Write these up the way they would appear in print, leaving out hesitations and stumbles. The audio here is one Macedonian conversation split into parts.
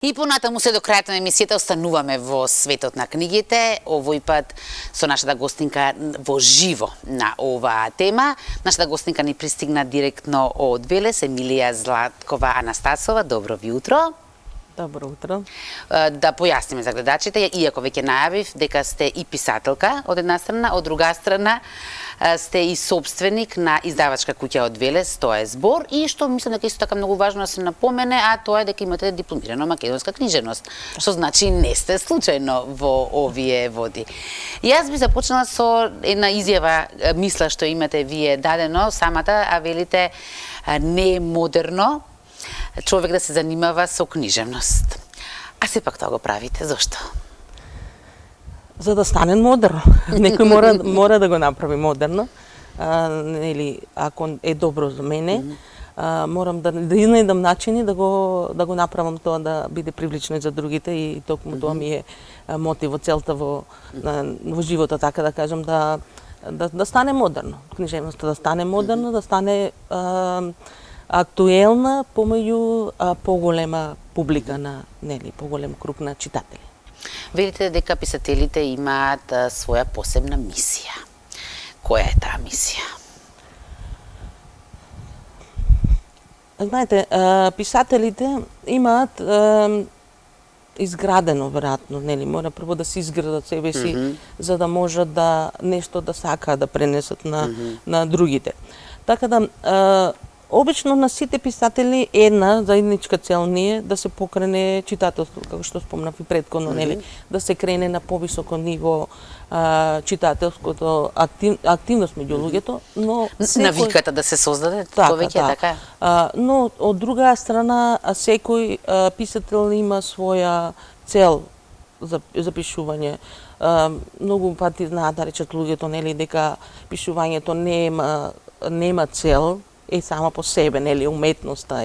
И понатаму се до крајот на емисијата остануваме во светот на книгите, овој пат со нашата гостинка во живо на оваа тема. Нашата гостинка ни пристигна директно од Велес, Емилија Златкова Анастасова. Добро ви утро. Добро утро. Да појасниме за гледачите, иако веќе најавив дека сте и писателка од една страна, од друга страна сте и собственик на издавачка куќа од Велес, тоа е Збор, и што мислам дека исто така многу важно да се напомене, а тоа е дека имате дипломирано македонска книжевност, што значи не сте случајно во овие води. Јас би започнала со една изјава, мисла што имате вие дадено самата, а велите не е модерно човек да се занимава со книжевност. А сепак тоа го правите, зошто? За да стане модерно. Некој мора да го направи модерно. Нели, ако е добро за мене, морам да изнайдам начини да го направам тоа да биде привлично и за другите, и токму тоа ми е мотивот, целта во животот, така да кажам, да стане модерно. Книжевноста да стане модерно, да стане актуелна помеѓу поголема публика на, нели, поголем круг на читатели. Велите дека писателите имаат своја посебна мисија. Која е таа мисија? Знаете, писателите имаат изградено, веројатно, нели, мора прво да се изградат себе си, за да можат да нешто да сакаат да пренесат на другите. Така да обично на сите писатели една заедничка цел ни е да се покрене читателство, како што спомнав и претходно, нели, да се крене на повисоко ниво читателското активност меѓу луѓето, но навиката да се создаде повеќе, така. Но од друга страна секој писател има своја цел за пишување. Многу пати знаат да речат луѓето, нели, дека пишувањето нема цел, е сама по себе, нели, уметноста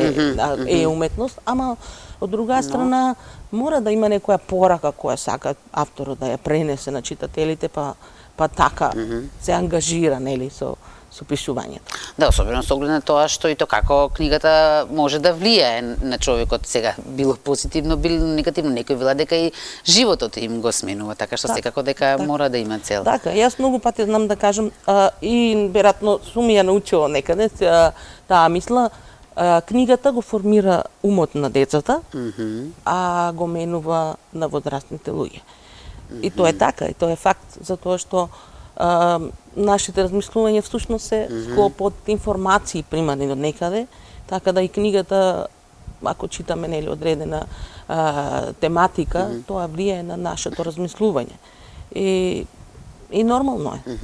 е уметност, ама од друга страна мора да има некоја порака која сака авторот да ја пренесе на читателите, па така се ангажира, нели, со пишувањето. Да, особено со оглед на тоа што и то како книгата може да влијае на човекот, сега било позитивно, било негативно. Некој вела дека и животот им го сменува, така што секако дека мора да има цел. Така, јас многу пати знам да кажам, и веројатно сум ја научила некаде таа мисла, книгата го формира умот на децата, а го менува на возрастните луѓе. И тоа е така, и тоа е факт, затоа што нашите размислувања всушност се склоп од информации примани од некаде, така да и книгата, ако читаме, нели, одредена тематика, тоа влијае на нашето размислување. И нормално е.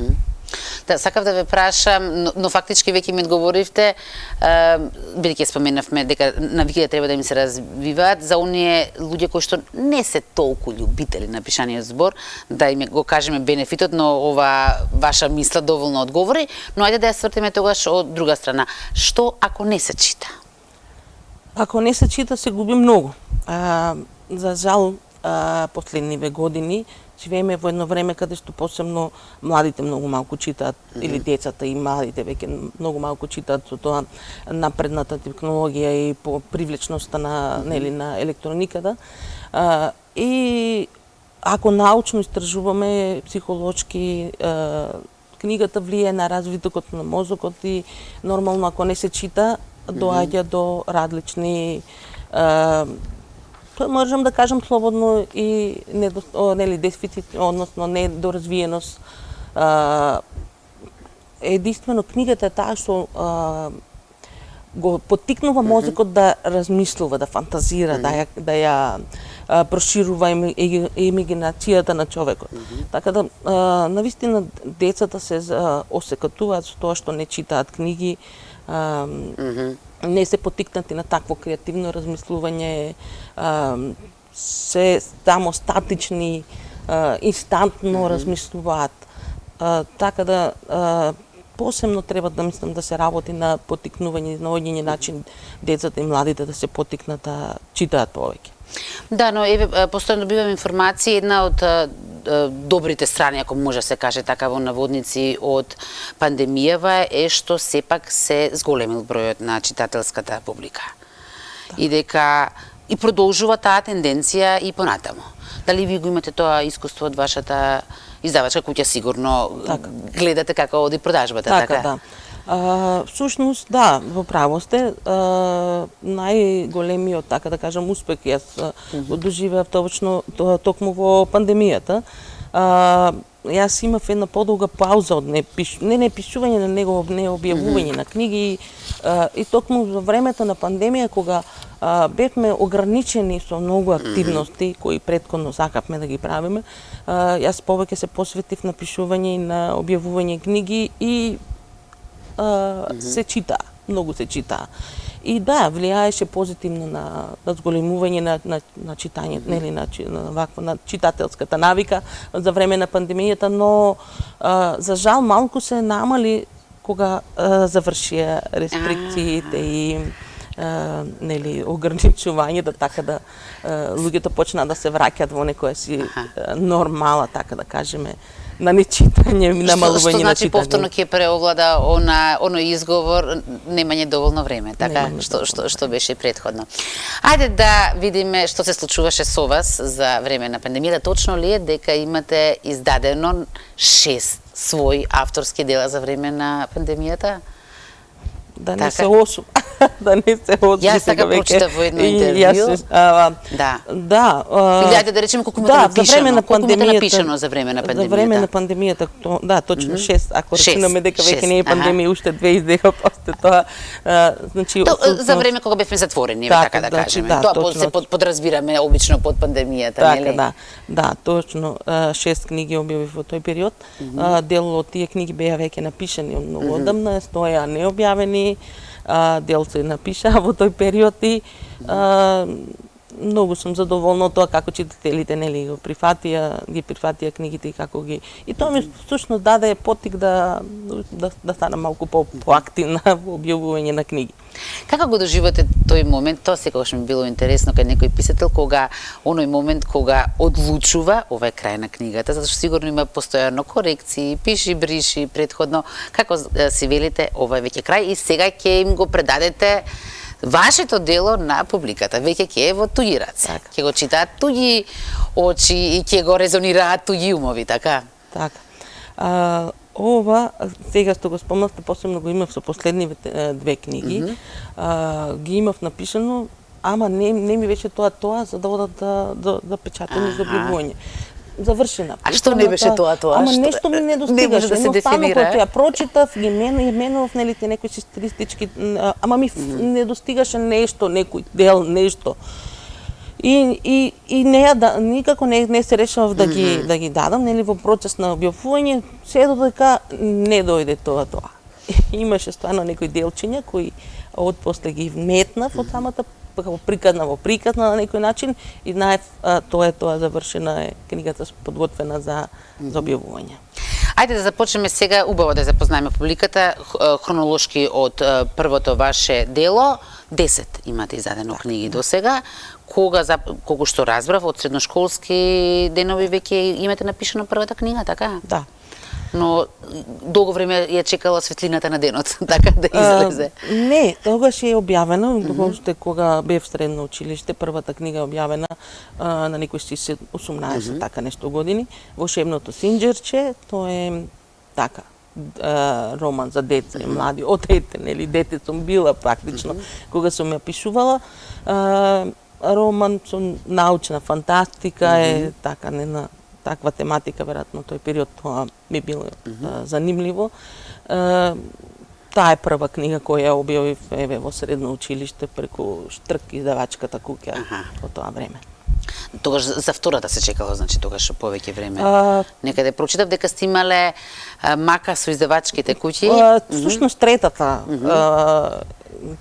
Да, сакав да ве прашам, но фактички веќе ми одговоривте, бидејќи споменавме дека навиките треба да им се развиваат, за оние луѓе кои што не се толку љубители на пишаниот збор, да им го кажеме бенефитот, но ова ваша мисла доволно одговори, но ајде да ја свртиме тогаш од друга страна. Што ако не се чита? Ако не се чита, се губи многу. За жал, последниве години живееме во едно време каде што посебно младите многу малку читаат, или децата и младите веќе многу малку читаат со тоа напредната технологија и по привлечноста на, нели, на електрониката. И ако научно истражуваме психолошки, книгата влијае на развитокот на мозокот и нормално ако не се чита, доаѓа до различни можам да кажам слободно и нели дефицит, односно недоразвиеност. Единствено книгата е таа што го поттикнува мозокот да размислува, да фантазира, да ја проширува имагинацијата на човекот. Така да навистина децата се осекатуваат со тоа што не читаат книги, не се поттикнати на такво креативно размислување, се самостатични, инстантно размислуваат. Така да посебно треба да мислам да се работи на поттикнување, на наоѓање начин децата и младите да се поттикнат да читаат повеќе. Да, но еве постојано добивам информации, една од добрите страни, ако може се каже така во наводници, од пандемијава е што сепак се зголемил бројот на читателската публика. И дека и продолжува таа тенденција и понатамо. Дали ви го имате тоа искуство од вашата издавачка куќа, сигурно гледате како оди продажбата, така? Да. Всушност, да, во право сте. Најголемиот, така да кажам, успех јас го доживеав токму во пандемијата. Јас имав една подолга пауза од не пишување на него, не објавување на книги и токму во времето на пандемија кога бевме ограничени со многу активности кои претходно сакавме да ги правиме, јас повеќе се посветив на пишување и на објавување книги и се чита, многу се чита. И да, влијаеше позитивно на зголемување на читањето, нели, на читателската навика за време на пандемијата, но за жал малку се намали кога завршија рестрикциите и нели ограничувањето, така да луѓето почнаа да се враќаат во некоја си нормала, така да кажеме, на нечитање, намалување на читање. Што значи повторно ќе преовлада оној изговор немање доволно време, така што беше претходно. Ајде да видиме што се случуваше со вас за време на пандемијата. Точно ли е дека имате издадено 6 своји авторски дела за време на пандемијата? Да не се 8. Да не се 8. Јас така прочитав во едно интервју. Да. Или ајде да речеме колку имате напишано за време на пандемијата. За време на пандемијата, да, точно 6. Ако речеме дека веќе не е пандемија, уште 2 издеха после тоа. Значи за време кога бевме затворени, така да кажеме. Тоа се подразбираме обично под пандемијата, нели? Така, да, точно 6 книги објавив во тој период. Дел од тие книги беа веќе напишани многу одамна, стоеа необјавени. Дел се напиша во тој период и многу сум задоволна од тоа како читателите нели ги прифатија книгите и како ги. И тоа ми всушност даде поттик да станам малку поактивна во објавување на книги. Како го доживате тој момент? Тоа секогаш ми било интересно кај некој писател кога оној момент кога одлучува ова е крај на книгата, затоа што сигурно има постојано корекции, пиши, бриши предходно. Како си велите ова е веќе крај и сега ќе им го предадете вашето дело на публиката, веќе ќе е во туѓи раце. Ќе го читаат туѓи очи и ќе го резонираат туѓи умови, така? Така. Ова, сега што го спомнавте, посебно го имав со последнивите 2 книги, ги имав напишано, ама не ми беше тоа за да одат да печатам за објавување. Завршена. А што не беше тоа? Ама нешто ми не достигаше. Да се дефинира. Ја прочитав, ги менував нели некои стилистички, ама ми не достигаше нешто, некој дел, нешто. И никако не се решавав да ги дадам, нели во процес на објавување, се додека не дојде тоа. Имаше стварно некои делчиња кои отпосле ги вметнав од самата прикадна на некој начин и знаев тоа завршена е книгата подготвена за објавување. Ајде да започнеме сега, убаво да запознаеме публиката, хронолошки од првото ваше дело, 10 имате издадено книги до сега, колку што разбрав, од средношколски денови веќе имате напишано првата книга, така? Да. Но долго време ја чекала светлината на денот, така да излезе. Не, тогаш е објавена, уште кога бев средно училиште, првата книга е објавена на некои 18 така нешто години, Волшебното синџерче, тоа е така роман за деца и млади, од дете, нели, дете сум била практично кога сум ја пишувала. Роман со научна фантастика е така не на таква тематика, веројатно тој период тоа ми било занимливо. Таа е прва книга која ја објавив во средно училиште преку Штрк издавачката куќа во тоа време. Тогаш за втората се чекало, значи тогаш повеќе време. Некаде прочитав дека сте имале мака со издавачките куќи. Всушност третата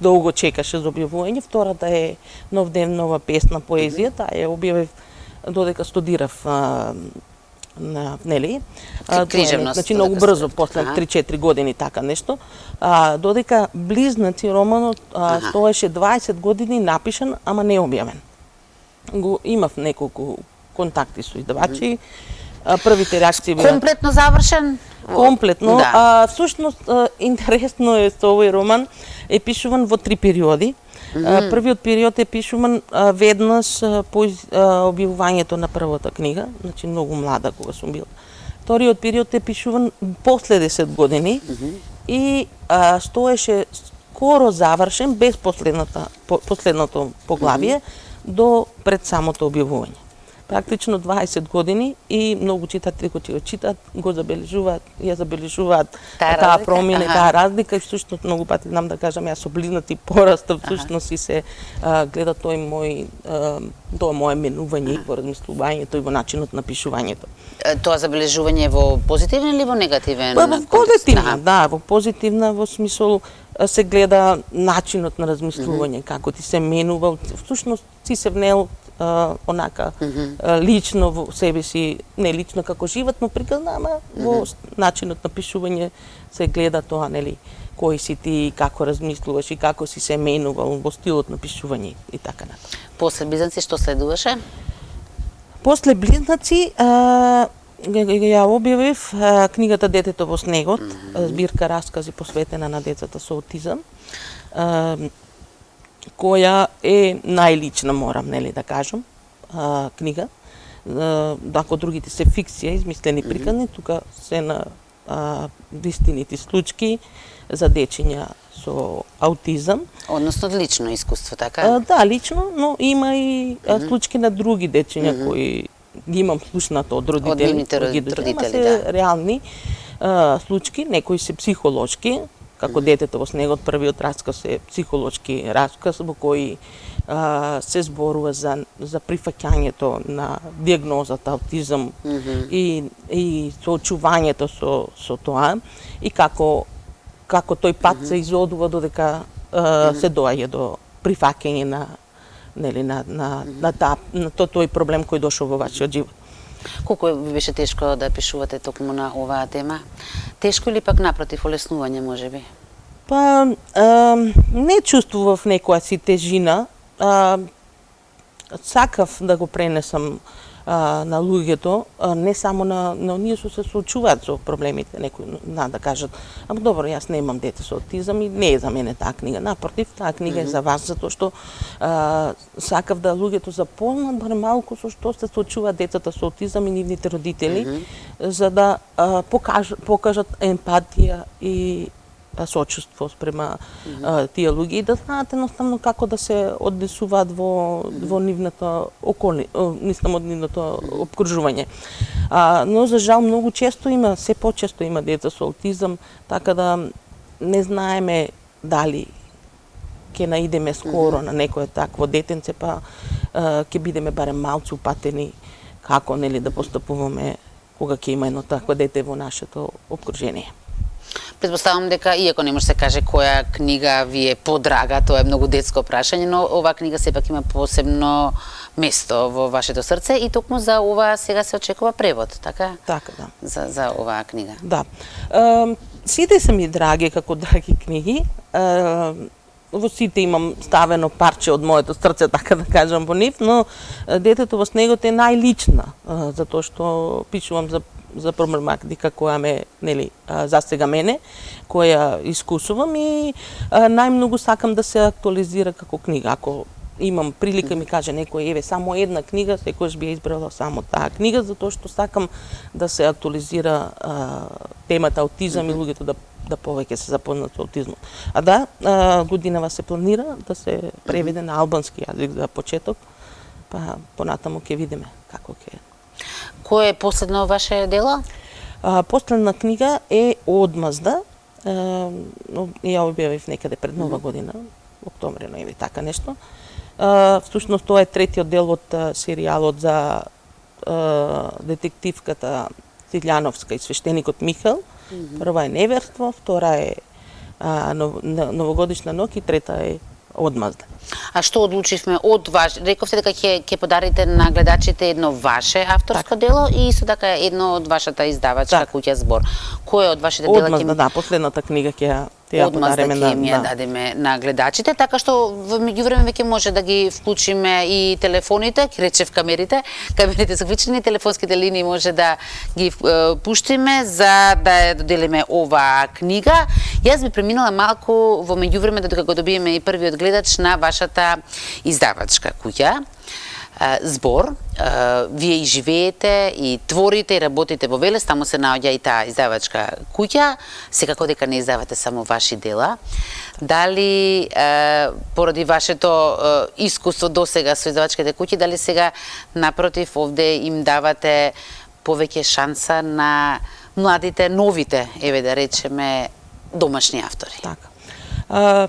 долго чекаше за објавување, втората е Нов ден, нова песна, поезија, таа ја објавив додека студирав нели, книжевност. Значи многу брзо, после 3-4 години така нешто. Додека Близнаци романот стоеше 20 години напишан, ама не објавен. Го имав неколку контакти со издавачи, Првите реакции беа Комплетно завршен? комплетно. Да. Всушност, интересно е со овој роман, е пишуван во 3 периоди. Првиот период е пишуван веднаш по објавувањето на првата книга, значи многу млада кога сум била. Вториот период е пишуван после 10 години и стоеше скоро завршен без последното поглавие до пред самото објавување. Практично 20 години и многу читатели кои го читат, го забележуваат, ја забележуваат таа промена, таа разлика и всушност многу пати знам да кажам, јас со близнати порастав всушност и се гледа тоа мое менување и во размислувањето и во начинот на пишувањето. Тоа забележување во позитивен или во негативен Во контекст? позитивна, да, во позитивна, во смисол се гледа начинот на размислување, како ти се менува, всушност си се внел онака лично во себе си, не лично како живот, но приказна, ама во начинот на пишување се гледа тоа, нели, кој си ти, како размислуваш и како си се менувал во стилот на пишување и така натаму. После Близнаци што следуваше? После Близнаци ја објавив книгата Детето во снегот, збирка раскази посветена на децата со аутизам, која е најлична, морам, нели, да кажам, книга. Ако другите се фикција, измислени приказни, тука се на вистините случаи за дечиња со аутизам. Односно лично искуство, така? Да, лично, но има и случаи на други дечиња кои ги имам слушнато од родители. Од нивните родители, ама се реални случаи, некои се психолошки, како Детето во снегот, првиот расказ е психолошки расказ во кој се зборува за прифаќањето на диагнозата аутизам и соочувањето со тоа и како тој пат се изодува додека се доаѓа до прифаќање на тој проблем кој дошол во вашиот живот. Колку ви беше тешко да пишувате токму на оваа тема? Тешко или пак напротив олеснување можеби? Па не чувствував некоја си тежина. Сакав да го пренесам на луѓето, не само на оние што се соочуваат со проблемите, некои да кажат, ама добро, јас немам дете со аутизам и не е за мене таа книга. Напротив, таа книга е за вас, затоа што сакав да луѓето запознат барем малку со што се соочуваат децата со аутизам и нивните родители, за да покажат емпатија и сочувство спрема тие луѓе и да знаат едноставно како да се однесуваат во нивната нивното опкружување. Но за жал многу често има, се почесто има деца со аутизам, така да не знаеме дали ќе наидеме скоро на некое такво детенце, па ќе бидеме барем малку упатени како нели да постапуваме кога ќе има едно такво дете во нашето опкружение. Предпоставам дека, иако не може се каже која книга ви е подрага, тоа е многу детско прашање, но оваа книга сепак има посебно место во вашето срце и токму за ова сега се очекува превод, така? Така, да. За оваа книга. Да. Сите се ми драги како драги книги. Во сите имам ставено парче од моето срце, така да кажам, во нив, но Детето во снегот е најлична, затоа што пишувам за проблематика која ме, нели, засега мене, која искусувам и најмногу сакам да се актуализира како книга. Ако имам прилика ми каже некој, еве, само една книга, секојаш би ја избрала само таа книга, затоа што сакам да се актуализира темата аутизам и луѓето да повеќе се запознат со аутизмот. А да, годинава се планира да се преведе на албански јазик за почеток, па понатаму ќе видиме како ќе. Кој е последно ваше дело? Последна книга е Одмазда. Ја објавив некаде пред Нова година, октомври, ноември, така нешто. Всушност тоа е третиот дел од серијалот за детективката Цилјановска и свештеникот Михаил. Прва е Неверство, втора е Новогодишна ноќ и трета е Одмазда. А што одлучивме од рековте дека ќе подарите на гледачите едно ваше авторско дело и исто така едно од вашата издавачка куќа Збор. Кој од вашите дела ќе Одмазда, да, последната книга ќе Те ја одмаз да подариме ќе ја дадеме на гледачите, така што во меѓувреме веќе може да ги вклучиме и телефоните, ќе речев камерите се вклучени, телефонските линии може да ги пуштиме за да ја доделиме оваа книга. Јас би преминала малку во меѓувреме додека го добиеме и првиот гледач на вашата издавачка куќа. Збор, вие и живеете, и творите, и работите во Велес, таму се наоѓа и таа издавачка куќа, секако дека не издавате само ваши дела. Дали, поради вашето искуство досега со издавачките куќи, дали сега, напротив, овде им давате повеќе шанса на младите, новите, еве да речеме, домашни автори? Така.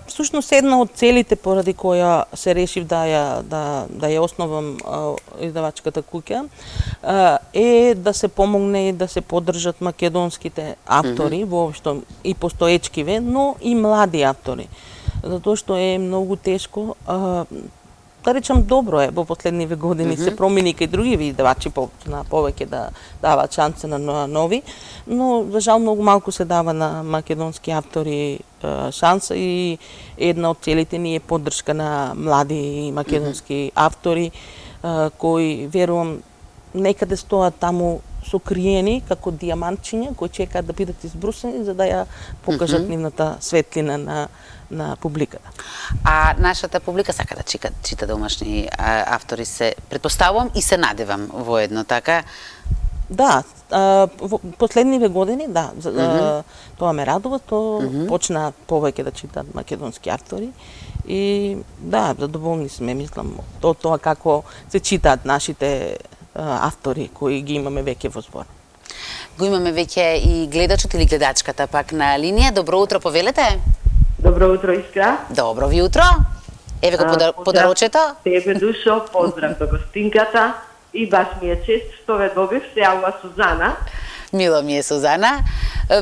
Всушност една од целите поради која се решив да ја основам издавачката куќа е да се помогне и да се поддржат македонските автори, воопшто и постоечкиве, но и млади автори. Затоа што е многу тешко, да речам добро е во последниве години се промени кај други издавачи повеќе да даваат шанса на нови, но за жал многу малку се дава на македонски автори шанса и една од целите ни е поддршка на млади и македонски автори кои верувам некаде стоат таму сокриени како дијамантчиња кои чекаат да бидат избрусени за да ја покажат нивната светлина на публиката. А нашата публика сака да чита домашни автори, се претпоставувам и се надевам воедно, така? Да, во последниве години, да, тоа ме радува, тоа почна повеќе да читат македонски автори и да, задоволни сме, мислам, тоа како се читаат нашите автори кои ги имаме веќе во збор. Го имаме веќе и гледачот или гледачката пак на линија. Добро утро, повелете. Добро утро, Искра. Добро ви утро. Еве го подарочето. Тебе, Душо, поздрав до гостинката и баш ми е чест што ве добив, се јавува Сузана. Мило ми е, Сузана.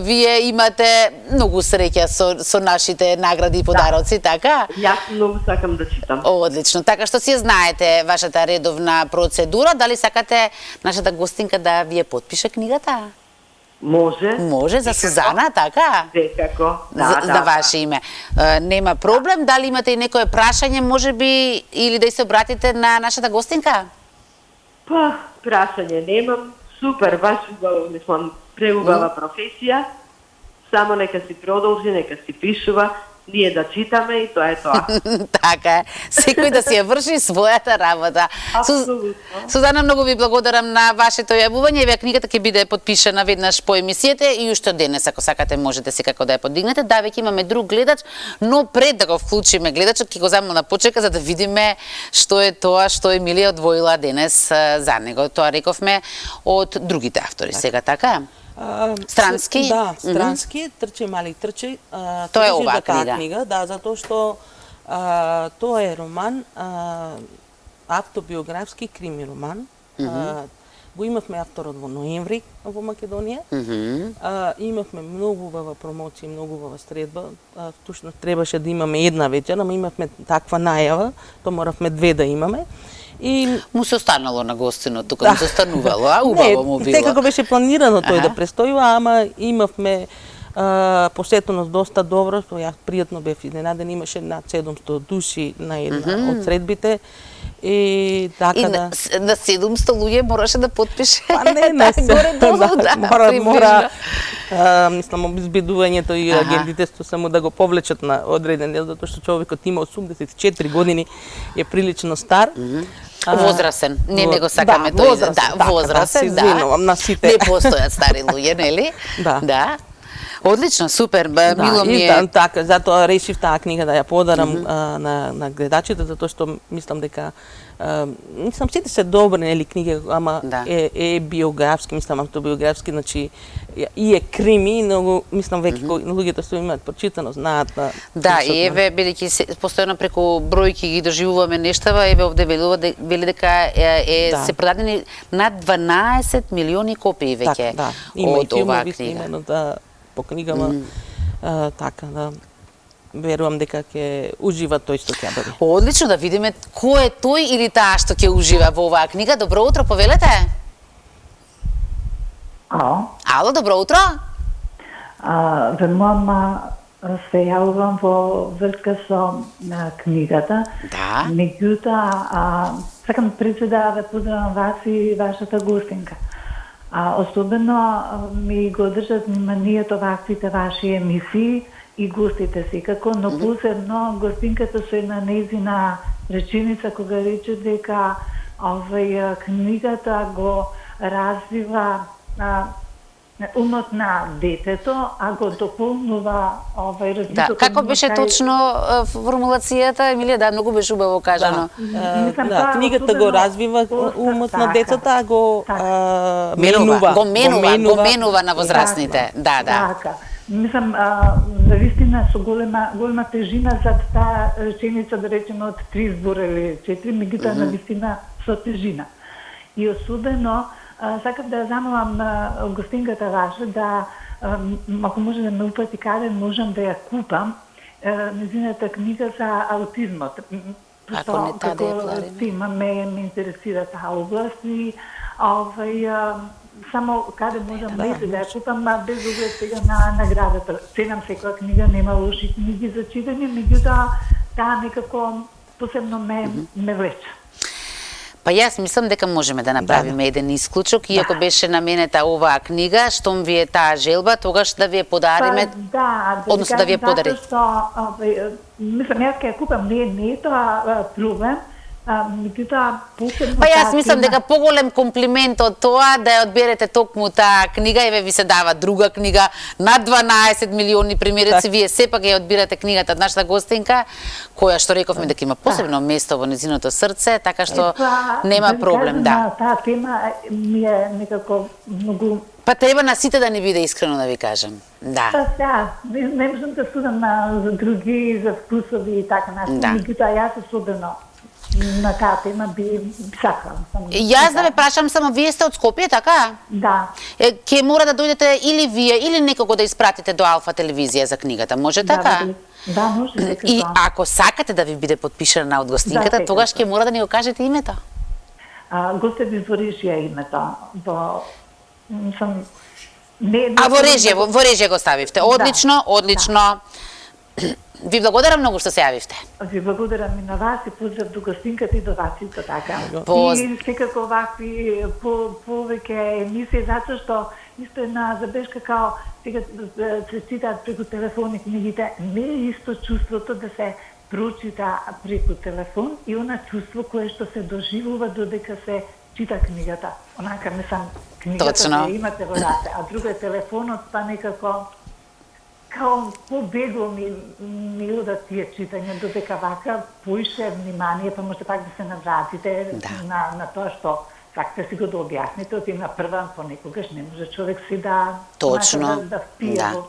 Вие имате многу среќа со нашите награди и подароци, така? Јас многу сакам да читам. Одлично. Така што си знаете вашата редовна процедура, дали сакате нашата гостинка да ви ја потпише книгата? Може. Може, за Сузана, така? Секако. За ваше име. Нема проблем. Дали имате и некое прашање, може би, или да се обратите на нашата гостинка? Па, прашање немам. Супер, баш убаво, мислам, преубава професија. Само нека си продолжи, нека си пишува, ние да читаме и тоа е тоа. Така е. Секој да си ја врши својата работа. Апсолутно. Сузана, многу ви благодарам на вашето јавување. Еве книгата ќе биде потпишана веднаш по емисијата и уште денес, ако сакате, можете секако да ја подигнете. Да, веќе имаме друг гледач, но пред да го вклучиме гледачот, ќе го замолам на почека за да видиме што е тоа што Емилија одвоила денес за него. Тоа рековме од другите автори. Сега така? Странски? Да, Странски, Трче мали трче. Тоа е оваа книга. Да, затоа што тоа е роман, автобиографски крими роман. Го имавме авторот во ноември во Македонија. Имавме многу убава промоција, многу убава средба. Точно требаше да имаме една вечер, ама имавме таква најава, тоа моравме две да имаме. И му се останало на гостинот, тука му се останувало, а убаво му било. Секако беше планирано тој да престојува, ама имавме посетеност доста добро, што ја пријатно бев изненаден, имаше над 700 души на една од средбите. И така да на 700 луѓе мораше да потпише. Па не, на горе-долу, мора мислам обезбедувањето и агентите што само да го повлечат на одреден дел, затоа што човекот има 84 години, е прилично стар. Возрасен, не го сакаме тој. Возрасен, да. Извинувам на сите. Не постојат стари луѓе, нели? Да. Одлично, супер, мило ми е. Така, затоа решив таа книга да ја подарам на гледачите, затоа што мислам дека мислам сите се добри нели книги, ама е биографски, мислам автобиографски, значи и е крими, но мислам веќе луѓето што имаат прочитано знаат. Да, и еве бидејќи постојано преку бројки ги доживуваме нештава, еве овде вели дека се продадени над 12 милиони копии веќе од оваа книга. По книгама, така да верувам дека ќе ужива тој што ќе доби. Одлично, да видиме кој е тој или таа што ќе ужива во оваа книга. Добро утро, повелете. Ало. Ало, добро утро. Ве мама се јавувам во врска со книгата. Да. Меѓутоа, сакам пред да ве поздравам вас и вашата гостинка. Особено ми го држат вниманието ваквите ваши емисии и гостите секако, но посебно гостинката со една нејзина реченица кога рече дека книгата го развива умот на детето, а го дополнува развитото. Да, како беше точно формулацијата, Емилија? Да, многу беше убаво кажано. Да, книгата го развива умот на детето, а го го менува на возрастните. Да. Така. Мислам, навистина со голема тежина зад таа реченица, да речеме од 3 збора или 4, меѓутоа навистина со тежина. И особено сакам да ја замолам гостинката ваша да, ако може да ме упати каде можам да ја купам, незината книга за аутизмот. Ако не та да ја пларим. Ме интересира таа област и само каде можам да ја купам, без оглед сега на наградата. Ценам секоја книга, нема лоши книги за читање, меѓутоа таа некако посебно ме влече. Па јас мислам дека можеме да направиме еден исклучок, иако беше наменета оваа книга, штом ви е таа желба, тогаш да ви ја подариме, односно да ви ја подари. Мислам, јас ќе ја купам, не е тоа проблем, Па јас мислам дека поголем комплимент од тоа да ја одберете токму таа книга, еве ви се дава друга книга на 12 милиони примероци, вие сепак ја одбирате книгата од нашата гостинка, која што рековме дека има посебно место во незиното срце, така што нема проблем, да. Таа тема ми е некако многу. Па треба на сите да ни биде искрено да ви кажам. Да. Па да, не можам да судам за други, за вкусови и така начин, меѓутоа јас особено на таа тема би сакам. Јас да ве прашам само, вие сте од Скопје, така? Да. Ке мора да дојдете или вие, или некого да испратите до Алфа телевизија за книгата, може така? Да, може. И ако сакате да ви биде подпишана од гостинката, тогаш ќе мора да ни го кажете името. Госте ви Ворежија името. Во режија го ставивте. Одлично, одлично. Ви благодарам многу што се јавивте. Ви благодарам и на вас и поздрав до гостинката и до вас исто така. И секако вакви повеќе емисии, затоа што исто една забешка као сега се читаат преку телефон и книгите, не е исто чувството да се прочита преку телефон и она чувство кое што се доживува додека се чита книгата. Онака мислам книгата ја имате во раце, а друго е телефонот, па некако као побегло ми одат тие читања, додека вака поише внимание, па може пак да се навратите на тоа што сакате си го да објасните од една прва, понекогаш не може човек си да впие во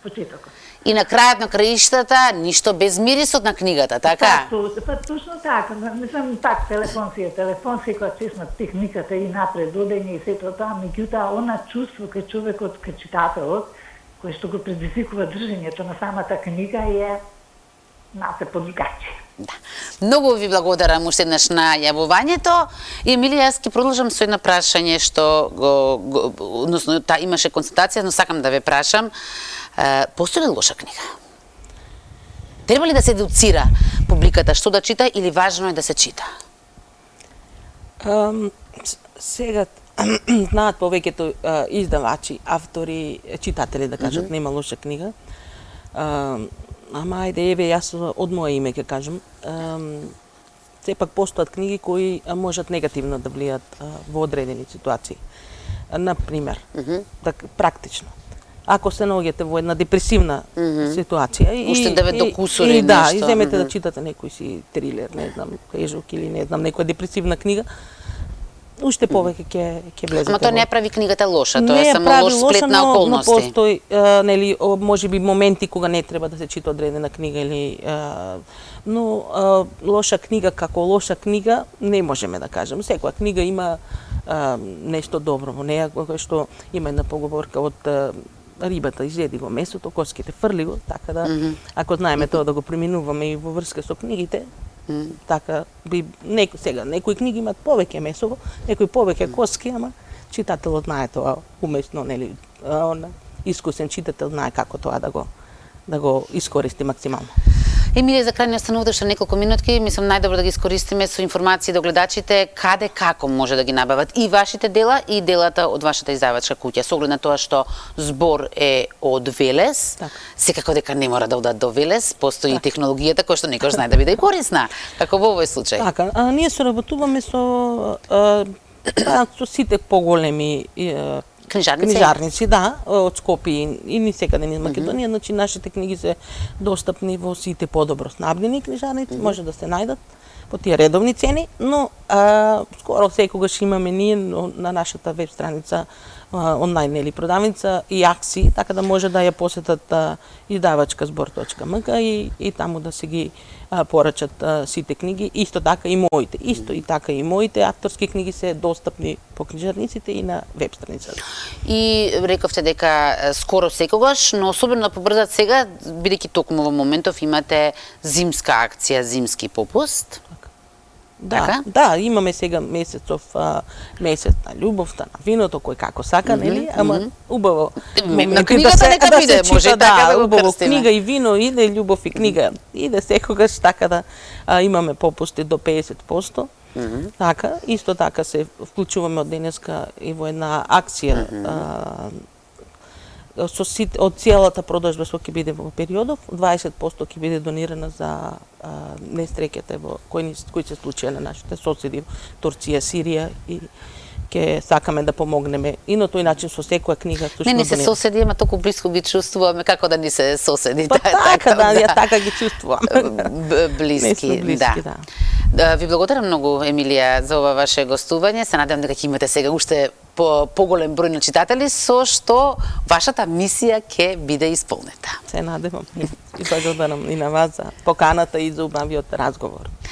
почетокот. И на крајот на краиштата, ништо без мирисот на книгата, така? Па точно така. Мислам, пак телефон си е телефон, секоја чесна техниката и напред одење и сето тоа, меѓутоа она чувство кај човекот, кај читателот, кој што го предизвикува држењето на самата книга е насе подругачи. Да. Многу ви благодарам уште еднаш на јавувањето. Емилија, јас ќе продолжам со едно прашање што односно имаше консултација, но сакам да ве прашам. Постои ли лоша книга? Треба ли да се едуцира публиката што да чита или важно е да се чита? Сега знаат повеќето издавачи, автори, читатели да кажат нема лоша книга. Ама ајде, еве, јас од мое име ќе кажам. Сепак постојат книги кои можат негативно да влијат во одредени ситуации. Например, практично. Ако се наоѓате во една депресивна ситуација уште да ве докусори нешто. Да, и земете да читате некој си трилер, не знам, кажок или не знам, некоја депресивна книга, уште повеќе ќе влезете. Ама тоа не прави книгата лоша, тоа е само лош сплет на околности. Но постои нели можеби моменти кога не треба да се чита одредена книга или но лоша книга како лоша книга не можеме да кажеме. Секоја книга има нешто добро во неја, кога што има една поговорка од рибата изеди го месото, коските фрли го, така да ако знаеме тоа да го преминуваме и во врска со книгите, така би некои книги имаат повеќе месо, некои повеќе коски, ама читателот знае тоа умесно, нели, искусен читател знае како тоа да го да го искористи максимално. Емилија, за крај не останувате уште неколку минутки, мислам најдобро да ги искористиме со информации до гледачите каде како може да ги набават и вашите дела и делата од вашата издавачка куќа. Со оглед на тоа што збор е од Велес, секако дека не мора да одат до Велес, постои технологијата која што некој знае да биде и корисна, како во овој случај. Така, ние соработуваме со сите поголеми книжарници, да, од Скопје и ни секаде низ Македонија, значи нашите книги се достапни во сите подобро снабдени книжарници, може да се најдат по тие редовни цени, но скоро секогаш имаме ние на нашата веб страница онлайн или продавница и акции, така да може да ја посетат издавачказбор.мк и таму да се ги порачат сите книги, исто така и моите. Исто и така и моите авторски книги се достапни по книжарниците и на веб страницата. И рековте дека скоро секогаш, но особено побрзат сега, бидејќи токму во моментов имате зимска акција, зимски попуст. Да, имаме сега месец на љубовта, на виното, кој како сака, нели? Ама убаво. На книгата нека биде, може и така да го крстиме. Книга и вино иде, љубов и книга иде секогаш, така да имаме попусти до 50%. Така, исто така се вклучуваме од денеска и во една акција од целата продажба што ќе биде во периодов, 20% ќе биде донирана за несреќите кои се случија на нашите соседи Турција, Сирија и ќе сакаме да помогнеме и на тој начин со секоја книга што не се соседи, ама толку блиску ги чувствуваме како да ни се соседи. Така, ја така ги чувствуваме. Блиски, да. Ви благодарам многу, Емилија, за ова ваше гостување. Се надевам дека ќе имате сега уште поголем број на читатели, со што вашата мисија ќе биде исполнета. Се надевам и благодарам и на вас за поканата и за убавиот разговор.